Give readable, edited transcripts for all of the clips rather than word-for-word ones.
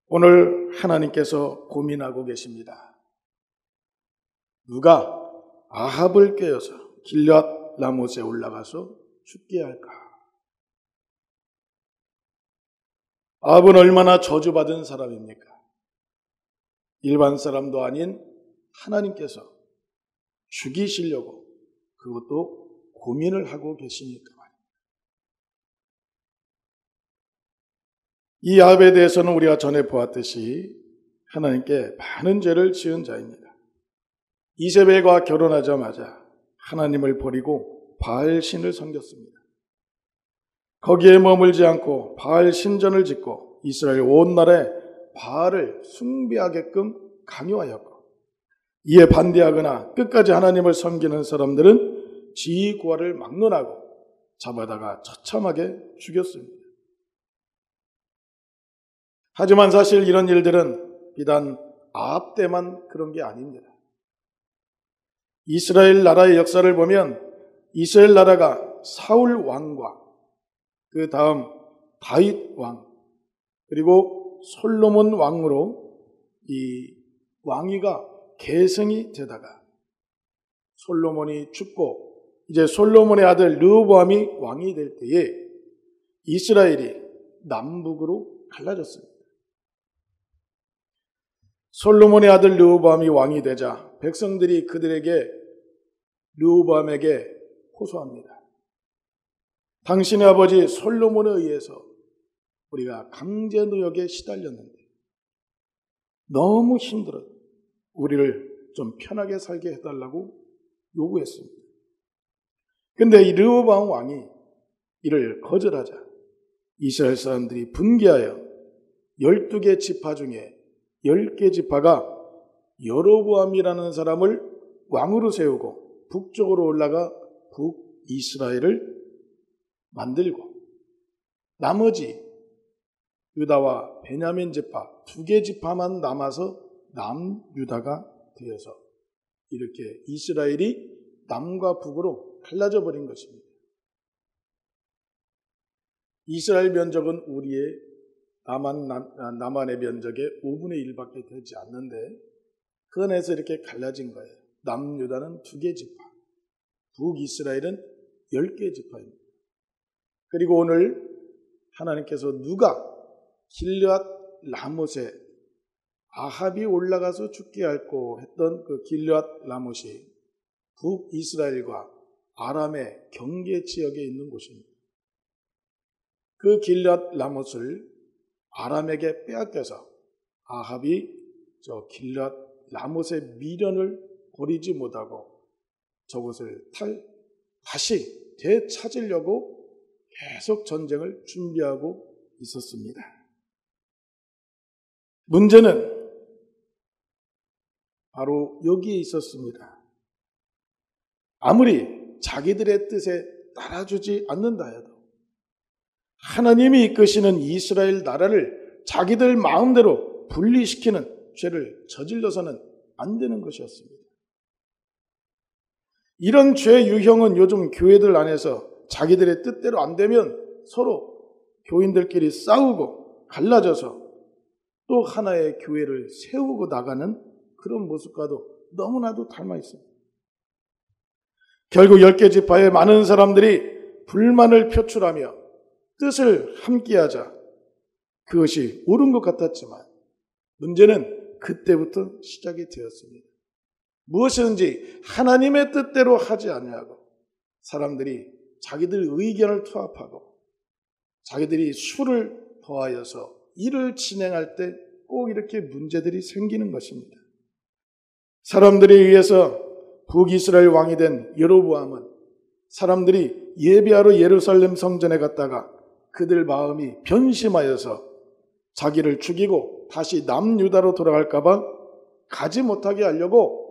오늘 하나님께서 고민하고 계십니다. 누가 아합을 꾀어서 길앗 라못에 올라가서 죽게 할까? 아합은 얼마나 저주받은 사람입니까? 일반 사람도 아닌 하나님께서 죽이시려고 그것도 고민을 하고 계시니까 말입니다. 이 아합에 대해서는 우리가 전에 보았듯이 하나님께 많은 죄를 지은 자입니다. 이세벨과 결혼하자마자 하나님을 버리고 바알 신을 섬겼습니다. 거기에 머물지 않고 바알 신전을 짓고 이스라엘 온 나라에 바알을 숭배하게끔 강요하였고, 이에 반대하거나 끝까지 하나님을 섬기는 사람들은 지휘구하를 막론하고 잡아다가 처참하게 죽였습니다. 하지만 사실 이런 일들은 비단 아합 때만 그런 게 아닙니다. 이스라엘 나라의 역사를 보면 이스라엘 나라가 사울 왕과 그 다음 다윗 왕 그리고 솔로몬 왕으로 이 왕위가 계승이 되다가 솔로몬이 죽고 이제 솔로몬의 아들 르호보암이 왕이 될 때에 이스라엘이 남북으로 갈라졌습니다. 솔로몬의 아들 르호보암이 왕이 되자 백성들이 그들에게 르호보암에게 호소합니다. 당신의 아버지 솔로몬에 의해서 우리가 강제노역에 시달렸는데 너무 힘들어요. 우리를 좀 편하게 살게 해달라고 요구했습니다. 근데 이 르호보암 왕이 이를 거절하자 이스라엘 사람들이 분개하여 12개 지파 중에 10개 지파가 여로보암이라는 사람을 왕으로 세우고 북쪽으로 올라가 북이스라엘을 만들고 나머지 유다와 베냐민 지파 2개 지파만 남아서 남유다가 되어서 이렇게 이스라엘이 남과 북으로 갈라져 버린 것입니다. 이스라엘 면적은 우리의 남한의 면적의 5분의 1밖에 되지 않는데 그 안에서 이렇게 갈라진 거예요. 남유다는 2개 지파, 북이스라엘은 10개 지파입니다. 그리고 오늘 하나님께서 누가 길앗 라못에 아합이 올라가서 죽게 할고 했던 그 길앗 라못이 북이스라엘과 아람의 경계 지역에 있는 곳입니다. 그 길앗 라못을 아람에게 빼앗겨서 아합이 저 길앗 라못의 미련을 버리지 못하고 저곳을 다시 되찾으려고 계속 전쟁을 준비하고 있었습니다. 문제는 바로 여기에 있었습니다. 아무리 자기들의 뜻에 따라주지 않는다 해도 하나님이 이끄시는 이스라엘 나라를 자기들 마음대로 분리시키는 죄를 저질러서는 안 되는 것이었습니다. 이런 죄 유형은 요즘 교회들 안에서 자기들의 뜻대로 안 되면 서로 교인들끼리 싸우고 갈라져서 또 하나의 교회를 세우고 나가는 그런 모습과도 너무나도 닮아 있습니다. 결국 10개 지파의 많은 사람들이 불만을 표출하며 뜻을 함께하자 그것이 옳은 것 같았지만 문제는 그때부터 시작이 되었습니다. 무엇이든지 하나님의 뜻대로 하지 아니하고 사람들이 자기들 의견을 투합하고 자기들이 수를 더하여서 일을 진행할 때 꼭 이렇게 문제들이 생기는 것입니다. 사람들에 의해서 북이스라엘 왕이 된 여로보암은 사람들이 예배하러 예루살렘 성전에 갔다가 그들 마음이 변심하여서 자기를 죽이고 다시 남유다로 돌아갈까 봐 가지 못하게 하려고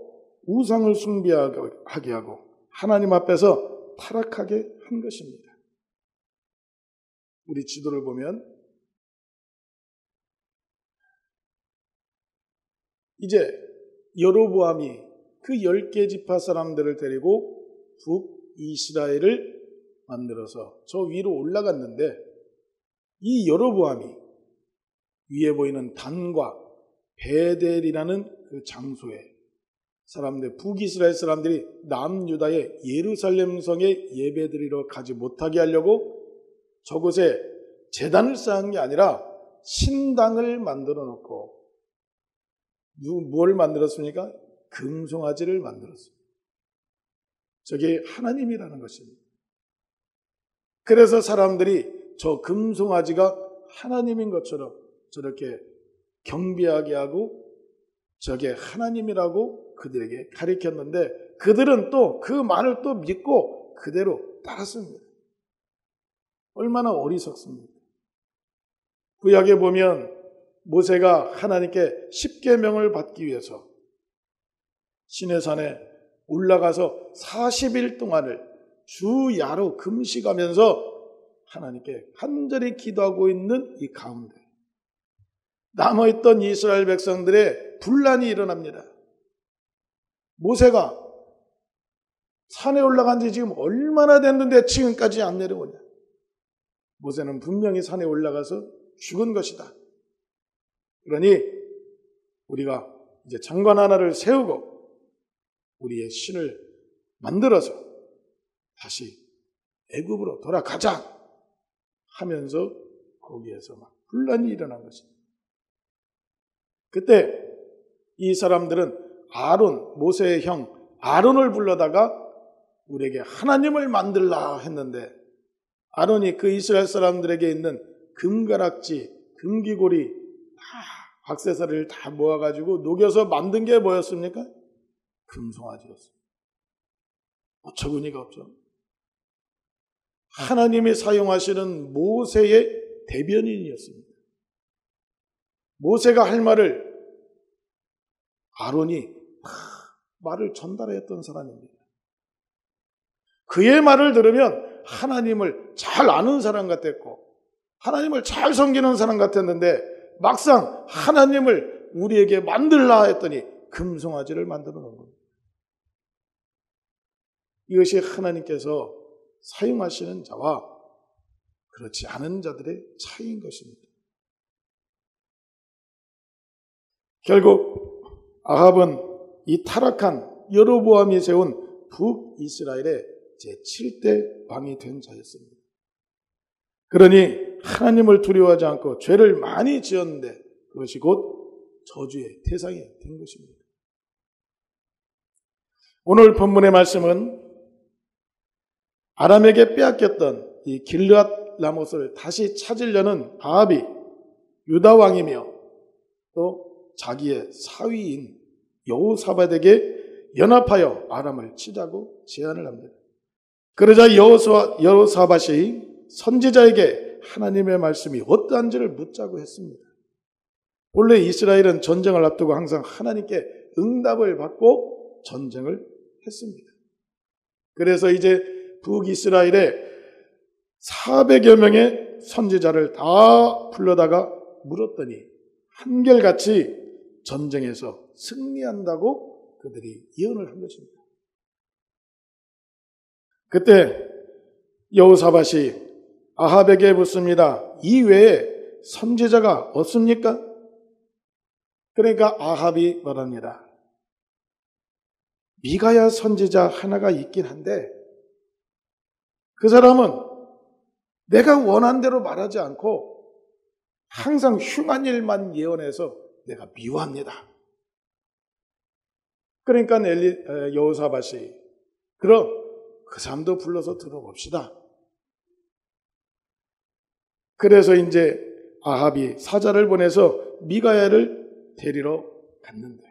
우상을 숭배하게 하고 하나님 앞에서 타락하게 한 것입니다. 우리 지도를 보면 이제 여로보암이 그 10개 지파 사람들을 데리고 북이스라엘을 만들어서 저 위로 올라갔는데 이 여로보암이 위에 보이는 단과 베델이라는 그 장소에 사람들, 북이스라엘 사람들이 남유다의 예루살렘 성에 예배드리러 가지 못하게 하려고 저곳에 제단을 쌓은 게 아니라 신당을 만들어 놓고 뭘 만들었습니까? 금송아지를 만들었습니다. 저게 하나님이라는 것입니다. 그래서 사람들이 저 금송아지가 하나님인 것처럼 저렇게 경배하게 하고 저게 하나님이라고 그들에게 가르쳤는데 그들은 또 그 말을 또 믿고 그대로 따랐습니다. 얼마나 어리석습니까? 구약에 보면 모세가 하나님께 십계명을 받기 위해서 시내산에 올라가서 40일 동안을 주야로 금식하면서 하나님께 간절히 기도하고 있는 이 가운데 남아있던 이스라엘 백성들의 분란이 일어납니다. 모세가 산에 올라간 지 지금 얼마나 됐는데 지금까지 안 내려오냐. 모세는 분명히 산에 올라가서 죽은 것이다. 그러니 우리가 이제 장관 하나를 세우고 우리의 신을 만들어서 다시 애굽으로 돌아가자 하면서 거기에서 막 분란이 일어난 것입니다. 그때 이 사람들은 아론, 모세의 형 아론을 불러다가 우리에게 하나님을 만들라 했는데 아론이 그 이스라엘 사람들에게 있는 금가락지, 금기고리 다 박새살을 다 모아가지고 녹여서 만든 게 뭐였습니까? 금송아지였습니다. 어처구니가 없죠. 하나님이 사용하시는 모세의 대변인이었습니다. 모세가 할 말을 아론이 말을 전달했던 사람입니다. 그의 말을 들으면 하나님을 잘 아는 사람 같았고 하나님을 잘 섬기는 사람 같았는데 막상 하나님을 우리에게 만들라 했더니 금송아지를 만들어 놓은 겁니다. 이것이 하나님께서 사용하시는 자와 그렇지 않은 자들의 차이인 것입니다. 결국 아합은 이 타락한 여로보암이 세운 북이스라엘의 제7대 왕이 된 자였습니다. 그러니 하나님을 두려워하지 않고 죄를 많이 지었는데 그것이 곧 저주의 대상이 된 것입니다. 오늘 본문의 말씀은 아람에게 빼앗겼던 이 길르앗 라못을 다시 찾으려는 아합이 유다 왕이며 또 자기의 사위인 여호사밧에게 연합하여 아람을 치자고 제안을 합니다. 그러자 여호사밧이 선지자에게 하나님의 말씀이 어떠한지를 묻자고 했습니다. 본래 이스라엘은 전쟁을 앞두고 항상 하나님께 응답을 받고 전쟁을 했습니다. 그래서 이제 북이스라엘에 400여 명의 선지자를 다 불러다가 물었더니 한결같이 전쟁에서 승리한다고 그들이 예언을 한 것입니다. 그때 여호사밧이 아합에게 묻습니다. 이 외에 선지자가 없습니까? 그러니까 아합이 말합니다. 미가야 선지자 하나가 있긴 한데 그 사람은 내가 원한 대로 말하지 않고 항상 흉한 일만 예언해서 내가 미워합니다. 그러니까 여호사밧이 그럼 그 사람도 불러서 들어봅시다. 그래서 이제 아합이 사자를 보내서 미가야를 데리러 갔는데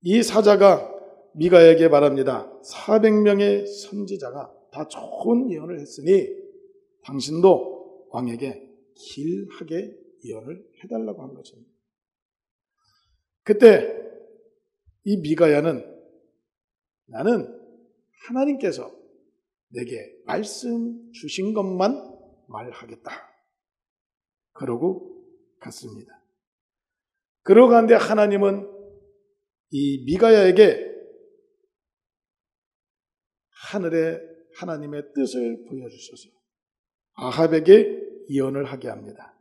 이 사자가 미가야에게 말합니다. 400명의 선지자가 다 좋은 예언을 했으니 당신도 왕에게 길하게 예언을 해달라고 한 것입니다. 그때 이 미가야는 나는 하나님께서 내게 말씀 주신 것만 말하겠다. 그러고 갔습니다. 그러고 갔는데 하나님은 이 미가야에게 하늘의 하나님의 뜻을 보여주셔서 아합에게 예언을 하게 합니다.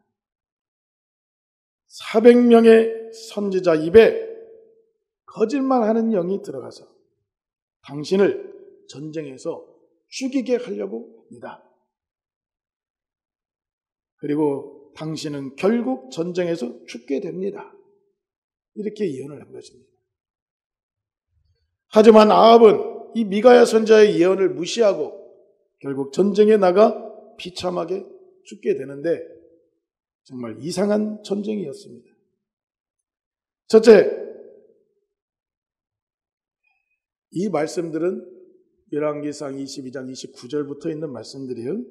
400명의 선지자 입에 거짓말하는 영이 들어가서 당신을 전쟁에서 죽이게 하려고 합니다. 그리고 당신은 결국 전쟁에서 죽게 됩니다. 이렇게 예언을 한 것입니다. 하지만 아합은 이 미가야 선지자의 예언을 무시하고 결국 전쟁에 나가 비참하게 죽게 되는데 정말 이상한 전쟁이었습니다. 첫째, 이 말씀들은 열왕기상 22장 29절부터 있는 말씀들이에요.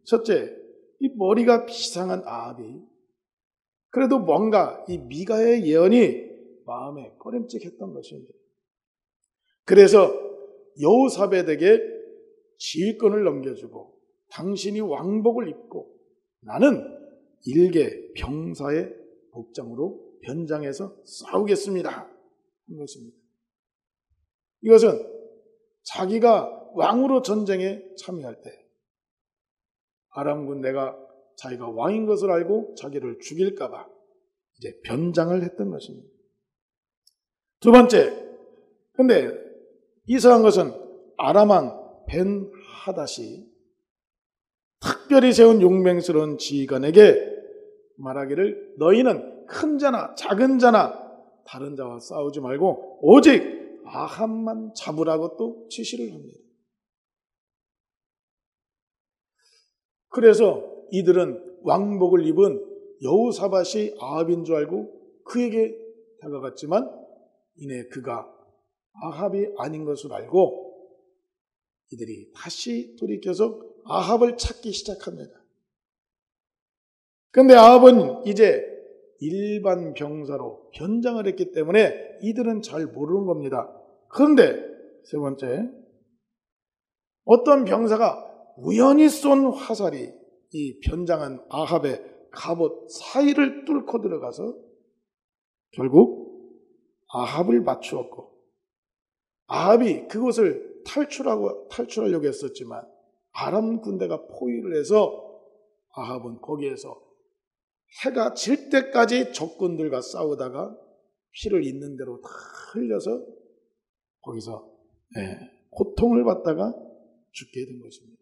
첫째, 이 머리가 비상한 아합이 그래도 뭔가 이 미가의 예언이 마음에 꺼림칙했던 것입니다. 그래서 여호사밧에게 지휘권을 넘겨주고 당신이 왕복을 입고 나는 일개 병사의 복장으로 변장해서 싸우겠습니다 한 것입니다. 이것은 자기가 왕으로 전쟁에 참여할 때 아람 군대가 자기가 왕인 것을 알고 자기를 죽일까 봐 이제 변장을 했던 것입니다. 두 번째, 근데 이상한 것은 아람 왕 벤하닷이 특별히 세운 용맹스러운 지휘관에게 말하기를 너희는 큰 자나 작은 자나 다른 자와 싸우지 말고 오직 아합만 잡으라고 또 지시를 합니다. 그래서 이들은 왕복을 입은 여호사밧이 아합인 줄 알고 그에게 다가갔지만 이내 그가 아합이 아닌 것을 알고 이들이 다시 돌이켜서 아합을 찾기 시작합니다. 그런데 아합은 이제 일반 병사로 변장을 했기 때문에 이들은 잘 모르는 겁니다. 그런데 세 번째, 어떤 병사가 우연히 쏜 화살이 이 변장한 아합의 갑옷 사이를 뚫고 들어가서 결국 아합을 맞추었고 아합이 그곳을 탈출하려고 했었지만 아람 군대가 포위를 해서 아합은 거기에서 해가 질 때까지 적군들과 싸우다가 피를 있는 대로 다 흘려서 거기서 고통을 받다가 죽게 된 것입니다.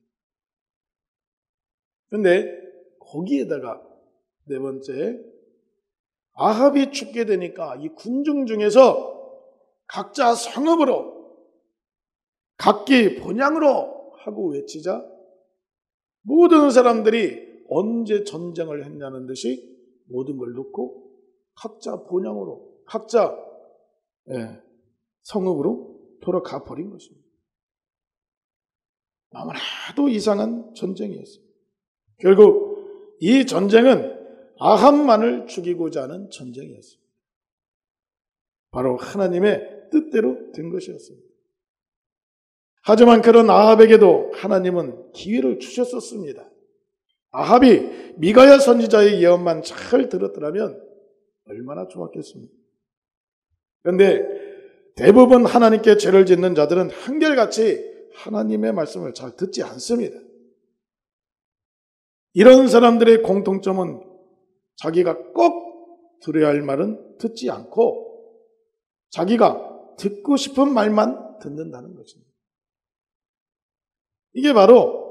그런데 거기에다가 네 번째, 아합이 죽게 되니까 이 군중 중에서 각자 성읍으로 각기 본향으로 하고 외치자 모든 사람들이 언제 전쟁을 했냐는 듯이 모든 걸 놓고 각자 본향으로 각자 성읍으로 돌아가 버린 것입니다. 너무나도 이상한 전쟁이었습니다. 결국 이 전쟁은 아합만을 죽이고자 하는 전쟁이었습니다. 바로 하나님의 뜻대로 된 것이었습니다. 하지만 그런 아합에게도 하나님은 기회를 주셨었습니다. 아합이 미가야 선지자의 예언만 잘 들었더라면 얼마나 좋았겠습니까? 그런데 대부분 하나님께 죄를 짓는 자들은 한결같이 하나님의 말씀을 잘 듣지 않습니다. 이런 사람들의 공통점은 자기가 꼭 들어야 할 말은 듣지 않고 자기가 듣고 싶은 말만 듣는다는 것입니다. 이게 바로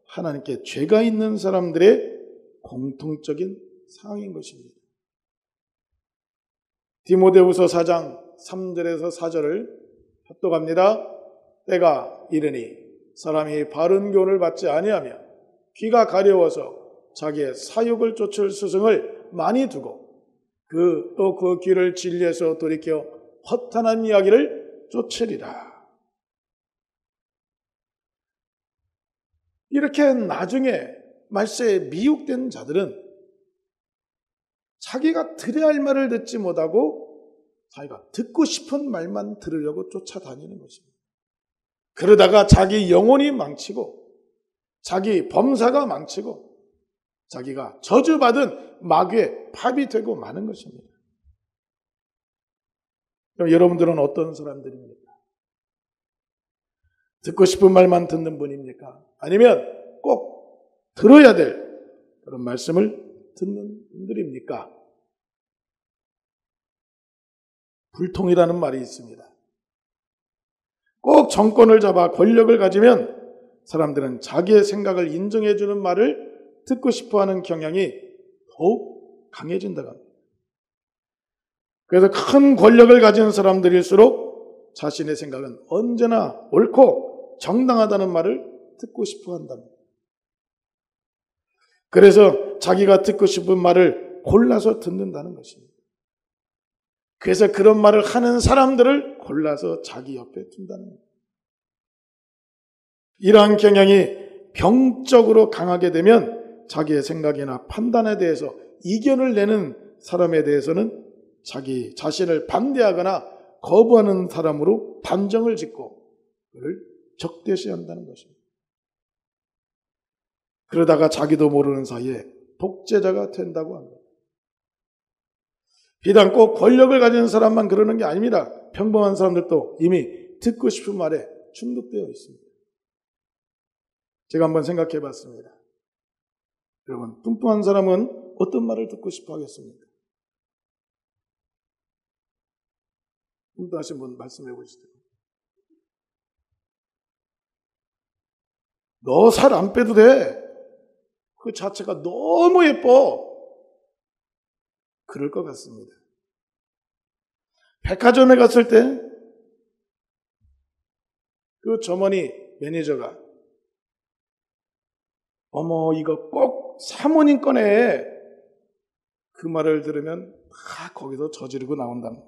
하나님께 죄가 있는 사람들의 공통적인 상황인 것입니다. 디모데후서 4장 3절에서 4절을 합독합니다. 때가 이르니 사람이 바른 교훈을 받지 아니하며 귀가 가려워서 자기의 사욕을 쫓을 스승을 많이 두고 또 그 귀를 진리에서 돌이켜 허탄한 이야기를 쫓으리라. 이렇게 나중에 말세에 미혹된 자들은 자기가 들어야 할 말을 듣지 못하고 자기가 듣고 싶은 말만 들으려고 쫓아다니는 것입니다. 그러다가 자기 영혼이 망치고 자기 범사가 망치고 자기가 저주받은 마귀의 밥이 되고 마는 것입니다. 그럼 여러분들은 어떤 사람들입니까? 듣고 싶은 말만 듣는 분입니까? 아니면 꼭 들어야 될 그런 말씀을 듣는 분들입니까? 불통이라는 말이 있습니다. 꼭 정권을 잡아 권력을 가지면 사람들은 자기의 생각을 인정해주는 말을 듣고 싶어하는 경향이 더욱 강해진다고 합니다. 그래서 큰 권력을 가진 사람들일수록 자신의 생각은 언제나 옳고 정당하다는 말을 듣고 싶어 한답니다. 그래서 자기가 듣고 싶은 말을 골라서 듣는다는 것입니다. 그래서 그런 말을 하는 사람들을 골라서 자기 옆에 둔다는 겁니다. 이러한 경향이 병적으로 강하게 되면 자기의 생각이나 판단에 대해서 이견을 내는 사람에 대해서는 자기 자신을 반대하거나 거부하는 사람으로 단정을 짓고 그를 적대시한다는 것입니다. 그러다가 자기도 모르는 사이에 독재자가 된다고 합니다. 비단 꼭 권력을 가진 사람만 그러는 게 아닙니다. 평범한 사람들도 이미 듣고 싶은 말에 중독되어 있습니다. 제가 한번 생각해 봤습니다. 여러분, 뚱뚱한 사람은 어떤 말을 듣고 싶어 하겠습니까? 뚱뚱하신 분 말씀해 보시죠. 너 살 안 빼도 돼. 그 자체가 너무 예뻐. 그럴 것 같습니다. 백화점에 갔을 때 그 점원이 매니저가 어머 이거 꼭 사모님 꺼내. 그 말을 들으면 다 거기서 저지르고 나온답니다.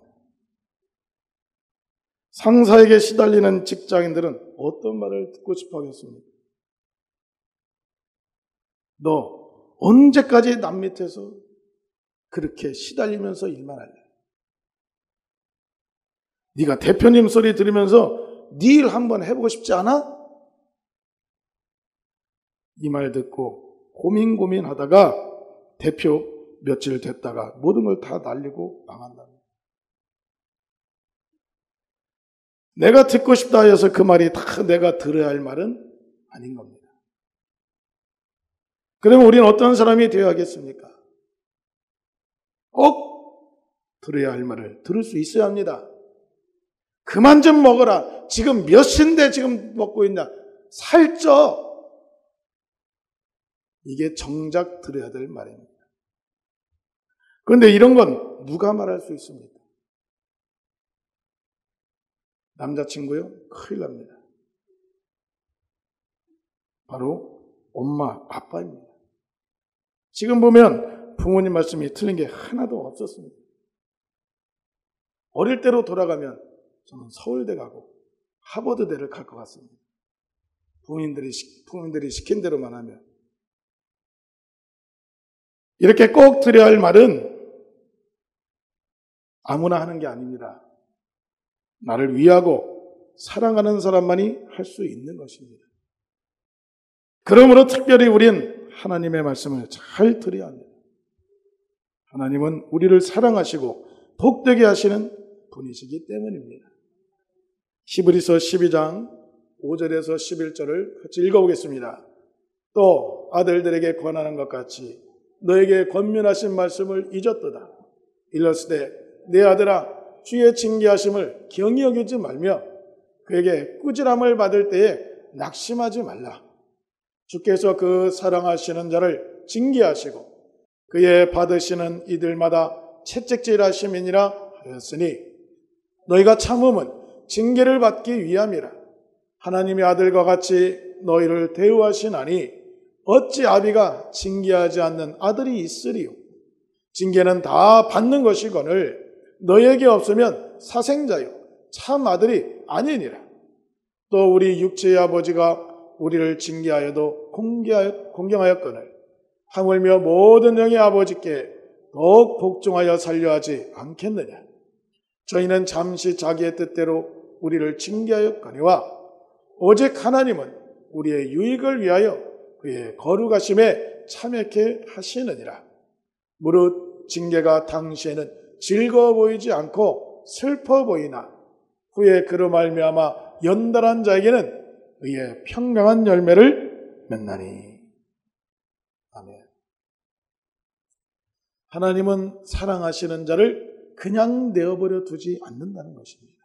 상사에게 시달리는 직장인들은 어떤 말을 듣고 싶어 하겠습니까? 너 언제까지 남 밑에서 그렇게 시달리면서 일만 할래? 네가 대표님 소리 들으면서 네 일 한번 해보고 싶지 않아? 이 말 듣고 고민하다가 대표 며칠 됐다가 모든 걸 다 날리고 망한다. 내가 듣고 싶다 해서 그 말이 다 내가 들어야 할 말은 아닌 겁니다. 그러면 우리는 어떤 사람이 되어야 하겠습니까? 꼭 들어야 할 말을 들을 수 있어야 합니다. 그만 좀 먹어라. 지금 몇 시인데 지금 먹고 있냐. 살쪄. 이게 정작 들어야 될 말입니다. 그런데 이런 건 누가 말할 수 있습니까? 남자친구요? 큰일 납니다. 바로 엄마, 아빠입니다. 지금 보면 부모님 말씀이 틀린 게 하나도 없었습니다. 어릴 때로 돌아가면 저는 서울대 가고 하버드대를 갈 것 같습니다. 부모님들이 시킨 대로만 하면. 이렇게 꼭 드려야 할 말은 아무나 하는 게 아닙니다. 나를 위하고 사랑하는 사람만이 할 수 있는 것입니다. 그러므로 특별히 우린 하나님의 말씀을 잘 들어야 합니다. 하나님은 우리를 사랑하시고 복되게 하시는 분이시기 때문입니다. 히브리서 12장 5절에서 11절을 같이 읽어보겠습니다. 또 아들들에게 권하는 것 같이 너에게 권면하신 말씀을 잊었도다. 일렀으되 내 아들아 주의 징계하심을 경히 여기지 말며 그에게 꾸지람을 받을 때에 낙심하지 말라. 주께서 그 사랑하시는 자를 징계하시고 그의 받으시는 이들마다 채찍질하심이니라 하였으니 너희가 참음은 징계를 받기 위함이라. 하나님의 아들과 같이 너희를 대우하시나니 어찌 아비가 징계하지 않는 아들이 있으리요. 징계는 다 받는 것이거늘 너희에게 없으면 사생자요 참 아들이 아니니라. 또 우리 육체의 아버지가 우리를 징계하여도 공경하였거늘 하물며 모든 영의 아버지께 더욱 복종하여 살려하지 않겠느냐. 저희는 잠시 자기의 뜻대로 우리를 징계하였거니와 오직 하나님은 우리의 유익을 위하여 그의 거룩하심에 참여케 하시느니라. 무릇 징계가 당시에는 즐거워 보이지 않고 슬퍼 보이나 후에 그로 말미암아 연단한 자에게는 의의 평강한 열매를 맺나니. 아멘. 하나님은 사랑하시는 자를 그냥 내어버려 두지 않는다는 것입니다.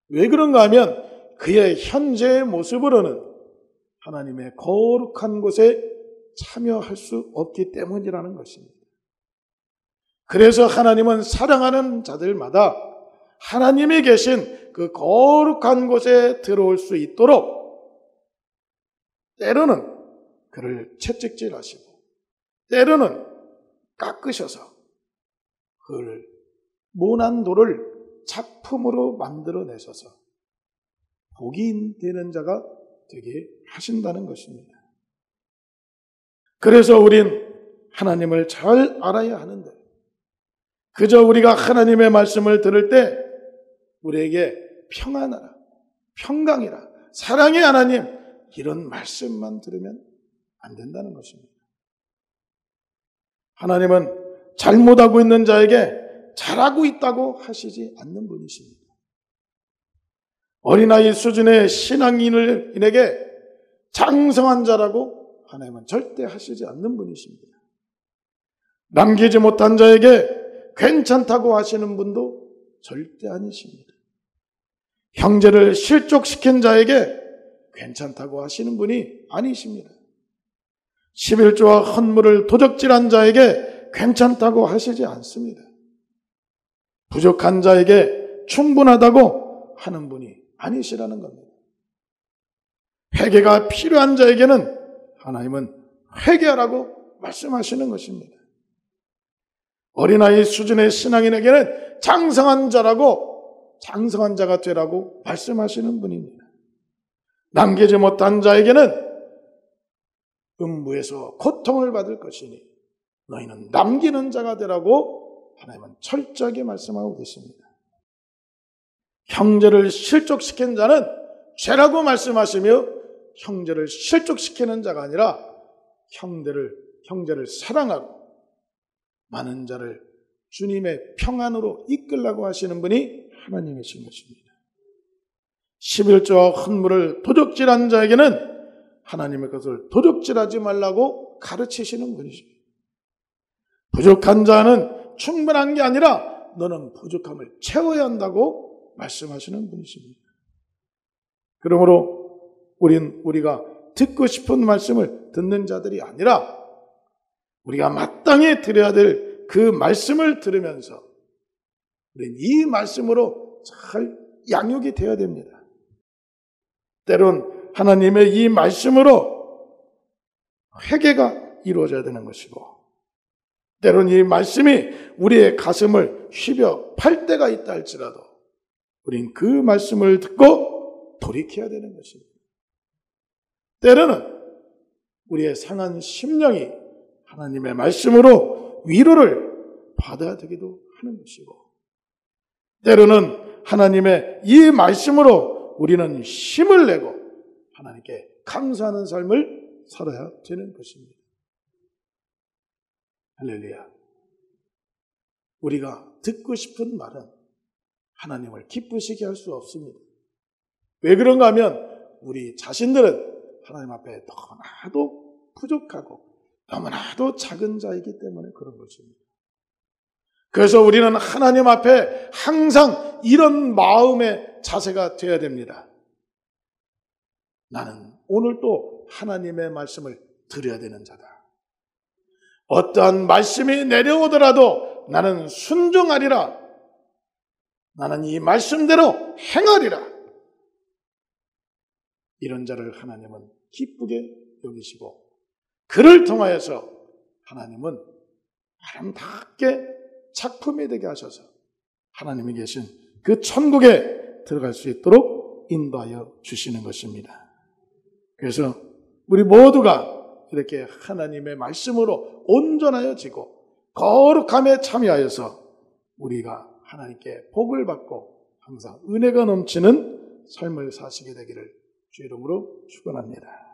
왜 그런가 하면 그의 현재의 모습으로는 하나님의 거룩한 곳에 참여할 수 없기 때문이라는 것입니다. 그래서 하나님은 사랑하는 자들마다 하나님이 계신 그 거룩한 곳에 들어올 수 있도록 때로는 그를 채찍질하시고 때로는 깎으셔서 그를 모난 돌을 작품으로 만들어내셔서 복이 되는 자가 되게 하신다는 것입니다. 그래서 우린 하나님을 잘 알아야 하는데 그저 우리가 하나님의 말씀을 들을 때 우리에게 평안하라, 평강이라, 사랑의 하나님 이런 말씀만 들으면 안 된다는 것입니다. 하나님은 잘못하고 있는 자에게 잘하고 있다고 하시지 않는 분이십니다. 어린아이 수준의 신앙인에게 장성한 자라고 하나님은 절대 하시지 않는 분이십니다. 남기지 못한 자에게 괜찮다고 하시는 분도 절대 아니십니다. 형제를 실족시킨 자에게 괜찮다고 하시는 분이 아니십니다. 11조와 헌물을 도적질한 자에게 괜찮다고 하시지 않습니다. 부족한 자에게 충분하다고 하는 분이 아니시라는 겁니다. 회개가 필요한 자에게는 하나님은 회개하라고 말씀하시는 것입니다. 어린아이 수준의 신앙인에게는 장성한 자라고 장성한 자가 되라고 말씀하시는 분입니다. 남기지 못한 자에게는 음부에서 고통을 받을 것이니 너희는 남기는 자가 되라고 하나님은 철저하게 말씀하고 계십니다. 형제를 실족시킨 자는 죄라고 말씀하시며 형제를 실족시키는 자가 아니라 형제를 사랑하고 많은 자를 주님의 평안으로 이끌라고 하시는 분이 하나님이신 것입니다. 11조와 헌물을 도적질한 자에게는 하나님의 것을 도적질하지 말라고 가르치시는 분이십니다. 부족한 자는 충분한 게 아니라 너는 부족함을 채워야 한다고 말씀하시는 분이십니다. 그러므로 우리가 듣고 싶은 말씀을 듣는 자들이 아니라 우리가 마땅히 들어야 될 그 말씀을 들으면서 우리는 이 말씀으로 잘 양육이 되어야 됩니다. 때론 하나님의 이 말씀으로 회개가 이루어져야 되는 것이고 때론 이 말씀이 우리의 가슴을 휘벼 팔 때가 있다 할지라도 우린 그 말씀을 듣고 돌이켜야 되는 것입니다. 때로는 우리의 상한 심령이 하나님의 말씀으로 위로를 받아야 되기도 하는 것이고 때로는 하나님의 이 말씀으로 우리는 힘을 내고 하나님께 감사하는 삶을 살아야 되는 것입니다. 할렐루야. 우리가 듣고 싶은 말은 하나님을 기쁘시게 할 수 없습니다. 왜 그런가 하면 우리 자신들은 하나님 앞에 너무나도 부족하고 너무나도 작은 자이기 때문에 그런 것입니다. 그래서 우리는 하나님 앞에 항상 이런 마음의 자세가 되어야 됩니다. 나는 오늘 또 하나님의 말씀을 들어야 되는 자다. 어떠한 말씀이 내려오더라도 나는 순종하리라. 나는 이 말씀대로 행하리라. 이런 자를 하나님은 기쁘게 여기시고 그를 통하여서 하나님은 아름답게 작품이 되게 하셔서 하나님이 계신 그 천국에 들어갈 수 있도록 인도하여 주시는 것입니다. 그래서 우리 모두가 이렇게 하나님의 말씀으로 온전하여지고 거룩함에 참여하여서 우리가 하나님께 복을 받고 항상 은혜가 넘치는 삶을 사시게 되기를 주 이름으로 축원합니다.